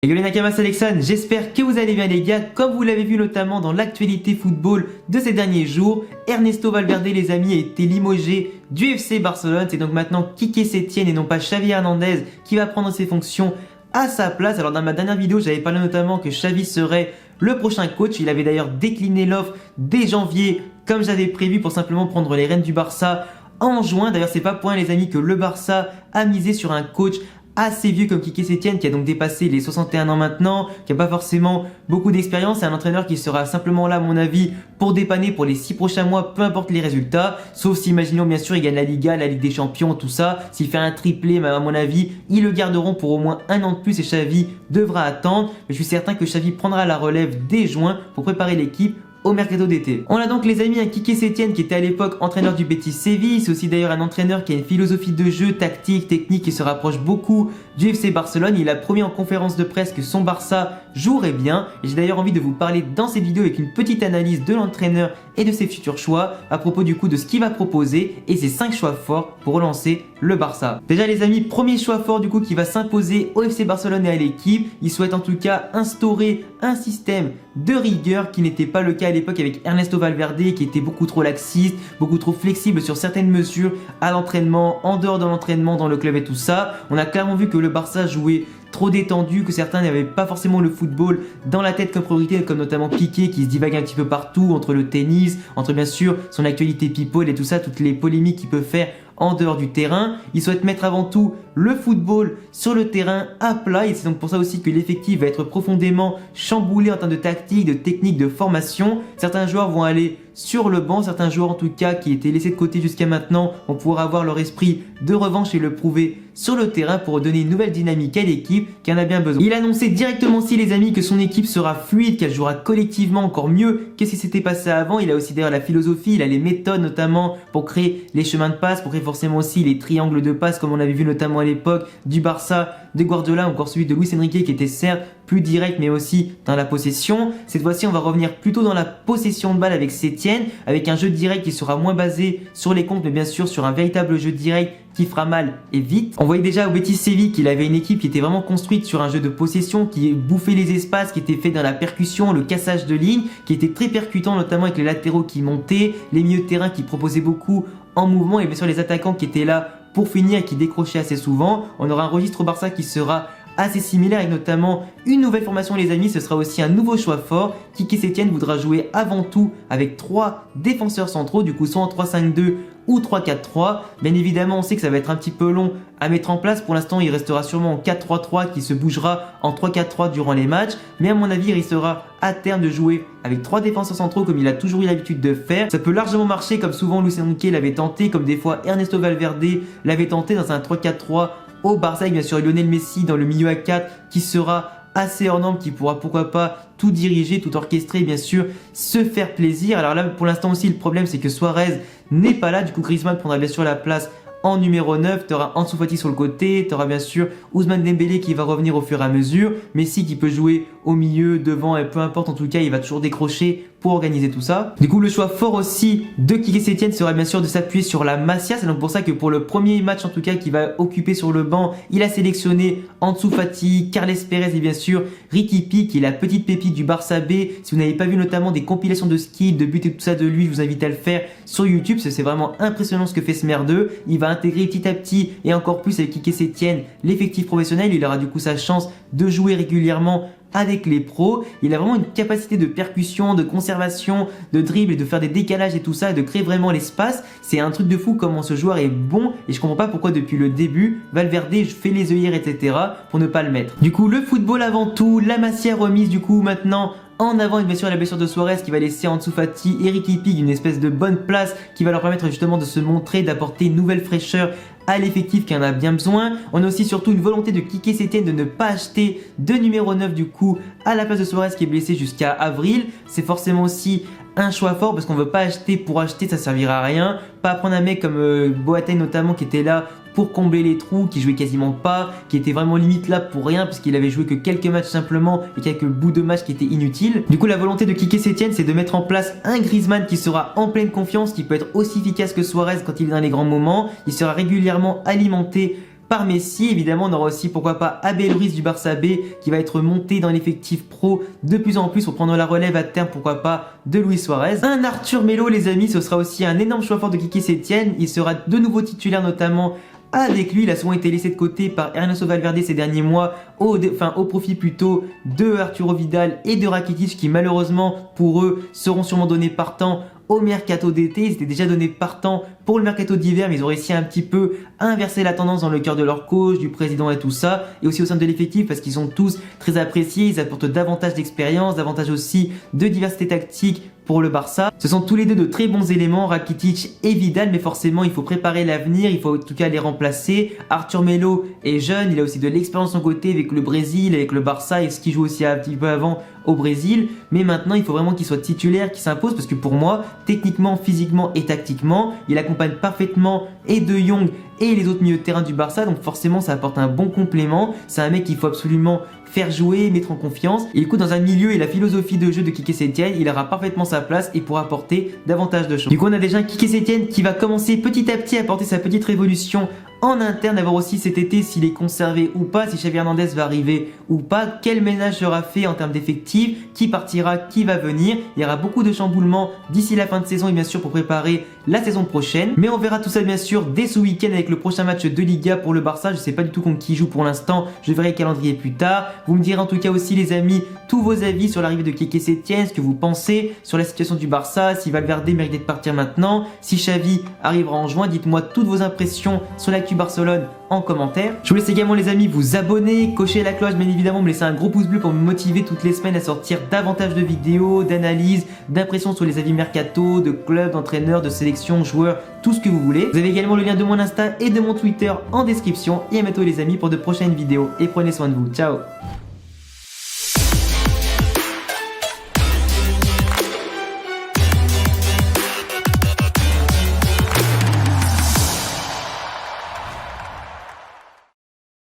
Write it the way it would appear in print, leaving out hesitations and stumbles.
Yo les Nakamas, c'est Alexandre, j'espère que vous allez bien les gars. Comme vous l'avez vu notamment dans l'actualité football de ces derniers jours, Ernesto Valverde les amis a été limogé du FC Barcelone. C'est donc maintenant Quique Setién et non pas Xavi Hernandez qui va prendre ses fonctions à sa place. Alors dans ma dernière vidéo j'avais parlé notamment que Xavi serait le prochain coach. Il avait d'ailleurs décliné l'offre dès janvier comme j'avais prévu pour simplement prendre les rênes du Barça en juin. D'ailleurs c'est pas pour rien les amis que le Barça a misé sur un coach assez vieux comme Quique Setién qui a donc dépassé les 61 ans maintenant, qui n'a pas forcément beaucoup d'expérience. C'est un entraîneur qui sera simplement là à mon avis pour dépanner pour les 6 prochains mois, peu importe les résultats, sauf si imaginons bien sûr il gagne la Liga, la Ligue des Champions, tout ça. S'il fait un triplé, à mon avis ils le garderont pour au moins un an de plus et Xavi devra attendre. Mais je suis certain que Xavi prendra la relève dès juin pour préparer l'équipe au mercato d'été. On a donc les amis un Quique Setién qui était à l'époque entraîneur du Betis Séville. C'est aussi d'ailleurs un entraîneur qui a une philosophie de jeu, tactique, technique qui se rapproche beaucoup du FC Barcelone. Il a promis en conférence de presse que son Barça jouerait bien. Et j'ai d'ailleurs envie de vous parler dans cette vidéo avec une petite analyse de l'entraîneur et de ses futurs choix à propos du coup de ce qu'il va proposer et ses 5 choix forts pour relancer le Barça. Déjà les amis, premier choix fort du coup qui va s'imposer au FC Barcelone et à l'équipe. Il souhaite en tout cas instaurer un système de rigueur qui n'était pas le cas à l'époque avec Ernesto Valverde qui était beaucoup trop laxiste, beaucoup trop flexible sur certaines mesures à l'entraînement, en dehors de l'entraînement, dans le club et tout ça. On a clairement vu que le Barça jouait trop détendu, que certains n'avaient pas forcément le football dans la tête comme priorité, comme notamment Piqué qui se divague un petit peu partout entre le tennis, entre bien sûr son actualité people et tout ça, toutes les polémiques qu'il peut faire en dehors du terrain. Il souhaite mettre avant tout le football sur le terrain à plat et c'est donc pour ça aussi que l'effectif va être profondément chamboulé en termes de tactique, de technique, de formation. Certains joueurs vont aller sur le banc, certains joueurs en tout cas qui étaient laissés de côté jusqu'à maintenant vont pouvoir avoir leur esprit de revanche et le prouver sur le terrain pour donner une nouvelle dynamique à l'équipe qui en a bien besoin. Il a annoncé directement aussi les amis que son équipe sera fluide, qu'elle jouera collectivement encore mieux que ce qui s'était passé avant. Il a aussi d'ailleurs la philosophie, il a les méthodes notamment pour créer les chemins de passe, pour créer forcément aussi les triangles de passe comme on avait vu notamment à l'époque du Barça, de Guardiola, encore celui de Luis Enrique qui était certes plus direct mais aussi dans la possession. Cette fois-ci on va revenir plutôt dans la possession de balle avec Setién, avec un jeu direct qui sera moins basé sur les comptes mais bien sûr sur un véritable jeu direct qui fera mal et vite. On voyait déjà au Betis Séville qu'il avait une équipe qui était vraiment construite sur un jeu de possession, qui bouffait les espaces, qui était fait dans la percussion, le cassage de ligne, qui était très percutant notamment avec les latéraux qui montaient, les milieux de terrain qui proposaient beaucoup en mouvement et bien sûr les attaquants qui étaient là pour finir et qui décrochaient assez souvent. On aura un registre au Barça qui sera assez similaire avec notamment une nouvelle formation les amis. Ce sera aussi un nouveau choix fort. Quique Setién voudra jouer avant tout avec 3 défenseurs centraux, du coup soit en 3-5-2 ou 3-4-3. Bien évidemment on sait que ça va être un petit peu long à mettre en place. Pour l'instant il restera sûrement en 4-3-3 qui se bougera en 3-4-3 durant les matchs. Mais à mon avis il risquera à terme de jouer avec 3 défenseurs centraux comme il a toujours eu l'habitude de faire. Ça peut largement marcher comme souvent Luis Enrique l'avait tenté, comme des fois Ernesto Valverde l'avait tenté dans un 3-4-3 au Barça avec bien sûr Lionel Messi dans le milieu à 4 qui sera assez hors norme, qui pourra pourquoi pas tout diriger, tout orchestrer, bien sûr se faire plaisir. Alors là pour l'instant aussi le problème c'est que Suarez n'est pas là, du coup Griezmann prendra bien sûr la place en numéro 9, tu auras Ansu Fati sur le côté, tu auras bien sûr Ousmane Dembélé qui va revenir au fur et à mesure, Messi qui peut jouer au milieu, devant et peu importe, en tout cas il va toujours décrocher pour organiser tout ça. Du coup le choix fort aussi de Quique Setién sera bien sûr de s'appuyer sur la Masia. C'est donc pour ça que pour le premier match en tout cas qu'il va occuper sur le banc, il a sélectionné Ansu Fati, Carles Pérez et bien sûr Riqui Puig qui est la petite pépite du Barça B. Si vous n'avez pas vu notamment des compilations de skills, de buts et tout ça de lui, je vous invite à le faire sur YouTube, c'est vraiment impressionnant ce que fait ce merdeux. Il va intégrer petit à petit et encore plus avec Quique Setién l'effectif professionnel. Il aura du coup sa chance de jouer régulièrement avec les pros. Il a vraiment une capacité de percussion, de conservation, de dribble et de faire des décalages et tout ça et de créer vraiment l'espace. C'est un truc de fou comment ce joueur est bon et je comprends pas pourquoi depuis le début Valverde fait les œillères etc pour ne pas le mettre. Du coup le football avant tout, la Masia remise du coup maintenant en avant et bien sûr la blessure de Suarez qui va laisser Ansu Fati et Riqui Puig une espèce de bonne place qui va leur permettre justement de se montrer, d'apporter une nouvelle fraîcheur à l'effectif qui en a bien besoin. On a aussi surtout une volonté de Quique Setién de ne pas acheter de numéro 9 du coup à la place de Suarez qui est blessé jusqu'à avril. C'est forcément aussi un choix fort parce qu'on veut pas acheter pour acheter, ça servira à rien. Pas prendre un mec comme Boateng notamment qui était là pour combler les trous, qui jouait quasiment pas, qui était vraiment limite là pour rien parce qu'il avait joué que quelques matchs simplement et quelques bouts de matchs qui étaient inutiles. Du coup la volonté de Quique Setién c'est de mettre en place un Griezmann qui sera en pleine confiance, qui peut être aussi efficace que Suarez quand il est dans les grands moments. Il sera régulièrement alimenté par Messi. Évidemment, on aura aussi pourquoi pas Abel Ruiz du Barça B qui va être monté dans l'effectif pro de plus en plus pour prendre la relève à terme, pourquoi pas, de Luis Suarez. Un Arthur Melo, les amis, ce sera aussi un énorme choix fort de Quique Setien. Il sera de nouveau titulaire notamment avec lui. Il a souvent été laissé de côté par Ernesto Valverde ces derniers mois au profit plutôt de Arturo Vidal et de Rakitic qui malheureusement pour eux seront sûrement donnés partant au mercato d'été. Ils étaient déjà donnés partant pour le mercato d'hiver, mais ils ont réussi un petit peu à inverser la tendance dans le cœur de leur coach, du président et tout ça, et aussi au sein de l'effectif parce qu'ils sont tous très appréciés. Ils apportent davantage d'expérience, davantage aussi de diversité tactique pour le Barça. Ce sont tous les deux de très bons éléments, Rakitic et Vidal, mais forcément il faut préparer l'avenir, il faut en tout cas les remplacer. Arthur Melo est jeune, il a aussi de l'expérience de son côté avec le Brésil, avec le Barça et ce qu'il joue aussi un petit peu avant au Brésil, mais maintenant il faut vraiment qu'il soit titulaire, qu'il s'impose parce que pour moi, techniquement, physiquement et tactiquement, il accompagne parfaitement et De Jong et les autres milieux de terrain du Barça, donc forcément ça apporte un bon complément. C'est un mec qu'il faut absolument faire jouer, mettre en confiance. Et écoute, dans un milieu et la philosophie de jeu de Quique Setien, il aura parfaitement sa place et pourra apporter davantage de choses. Du coup, on a déjà un Quique Setien qui va commencer petit à petit à apporter sa petite révolution en interne, à voir aussi cet été s'il est conservé ou pas, si Xavi Hernandez va arriver ou pas, quel ménage sera fait en termes d'effectifs, qui partira, qui va venir. Il y aura beaucoup de chamboulements d'ici la fin de saison et bien sûr pour préparer la saison prochaine. Mais on verra tout ça bien sûr dès ce week-end avec le prochain match de Liga pour le Barça. Je sais pas du tout contre qui joue pour l'instant, je verrai le calendrier plus tard. Vous me direz en tout cas aussi les amis tous vos avis sur l'arrivée de Quique Setien, ce que vous pensez sur la situation du Barça, si Valverde mérite de partir maintenant, si Xavi arrivera en juin. Dites-moi toutes vos impressions sur l'actu Barcelone en commentaire. Je vous laisse également les amis vous abonner, cocher la cloche bien évidemment, me laisser un gros pouce bleu pour me motiver toutes les semaines à sortir davantage de vidéos, d'analyses, d'impressions sur les avis mercato, de clubs, d'entraîneurs, de sélections, joueurs, tout ce que vous voulez. Vous avez également le lien de mon Insta et de mon Twitter en description et à bientôt les amis pour de prochaines vidéos et prenez soin de vous. Ciao.